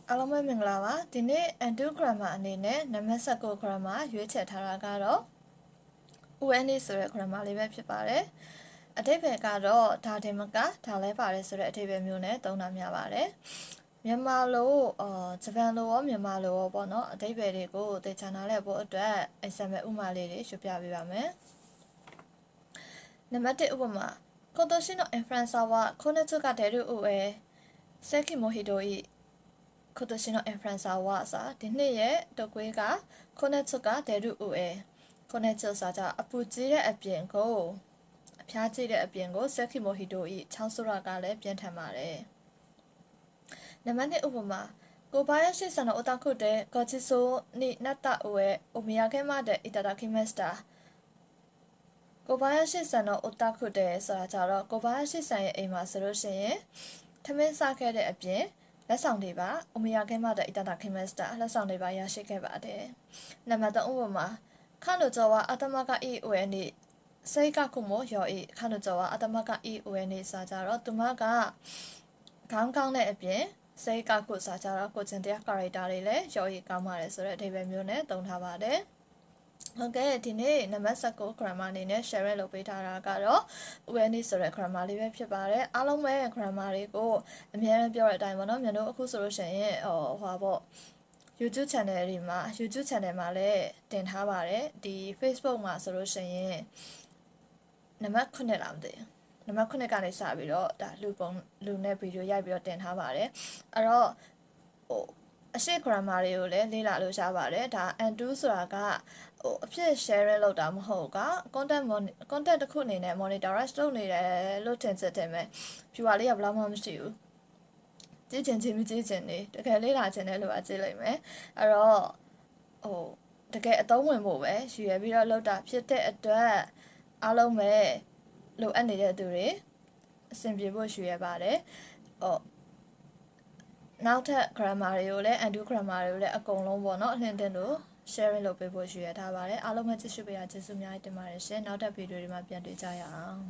အားလုံးပဲမင်္ဂလာပါဒီနေ့ undo grammar အနေနဲ့နံပါတ်19 grammar ရွေးချယ်ထားတာကတော့ UN ဆိုတဲ့ grammar လေးပဲဖြစ်ပါတယ်အဓိပ္ပာယ်ကတော့ဒါတင်မကဒါလဲပါတယ်ဆိုတဲ့အဓိပ္ပာယ်မျိုးနဲ့သုံးတာများပါတယ်မြန်မာလိုဂျပန်လိုရောမြန်မာလိုရောပေါ့နော်အဓိပ္ပာယ်တွေကိုသိချင်နားလည်ဖို့အတွက် example ဥပမာလေးတွေရှင်းပြပေးပါမယ်နံပါတ်1ဥပမာ今年のインフルエンザは高熱が出る上咳もひどい今年のインフルエンザはさဒီနှစ်ရဲ့တုပ်ကွေးက高熱が出る上高熱ဆိုကြအပူကြီးတဲ့အပြင်ကိုအဖျားကြီးတဲ့အပြင်ကို咳もひどいချောင်းဆိုးရကလည်းပြင်းထန်ပါတယ်နံပါတ်2ဥပမာ小林さんのお宅でごちそうになった上お土産までいただきました小林さんのお宅でဆိုတာကြတော့小林さんရဲ့အိမ်မှာဆိုလို့ရှိရင်ထမင်းစားခဲ့တဲ့အပြင်လက်ဆောင်တွေပါお土産までいただきましたလက်ဆောင်တွေပါရရှိခဲ့ပါတယ်နံပါတ်3ဥပမာ彼女は頭がいい上に性格も良い彼女は頭がいい上にဆိုတာကြတော့သူမကခေါင်းကောင်းတဲ့အပြင်စိတ်ကောက်ကိုစားကြတော့ကိုကျင်တရား character တွေလည်းရော်ရီကောင်းပါတယ်ဆိုတဲ့အဓိပ္ပာယ်မျိုးနဲ့သုံးထားပါတယ်ဟုတ်ကဲ့ဒီနေ့နံပါတ်19 grammar အနေနဲ့ share လုပ်ပေးထားတာကတော့ UN ဆိုတဲ့ grammar လေးပဲဖြစ်ပါတယ်အားလုံးပဲ grammar တွေကိုအများအားပြောတဲ့အတိုင်းပေါ့နော်မြန်တို့အခုဆိုလို့ရှိရင်YouTube channel တွေမှာ YouTube channel မှာလည်းတင်ထားပါတယ်ဒီ Facebook မှာဆိုလို့ရှိရင်နံပါတ်9လားမသိဘူးနံပါတ်9ကနေစပြီးတော့ဒါလူနဲ့ဗီဒီယိုရိုက်ပြီးတော့တင်ထားပါတယ်အဲ့တော့အရှိ grammar တွေကိုလည်းလေ့လာလို့ရပါတယ်ဒါ undo ဆိုတာကအဖြစ် sharing လုပ်တာမဟုတ်က content တစ်ခုအနေနဲ့ monetize လုပ်နေတယ်လို့ထင်စစ်တယ်မယ် viewer လေးကဘယ်လောက်မှမရှိဘူးကြည့်ချင်မကြည့်ချင်နေတကယ်လေ့လာချင်တဲ့လူကကြည့်လိုက်မယ်အဲ့တော့တကယ်အသုံးဝင်ဖို့ပဲရွေပြီးတော့လုပ်တာဖြစ်တဲ့အတွက်အားလုံးပဲလိုအပ်နေတဲ့သူတွေအဆင်ပြေဖို့ရွေရပါတယ်နောက်ထပ် grammar တွေကိုလည်း undo grammar တွေကိုလည်းအကုန်လုံးပေါ့နော်အလင်းတင်လို့ sharing လုပ်ပေးဖို့ရွေရထားပါတယ်အားလုံးပဲကြည့်ရှုပေးတာကျေးဇူးအများကြီးတင်ပါတယ်ရှင်နောက်ထပ်ဗီဒီယိုတွေမှာပြန်တွေ့ကြရအောင်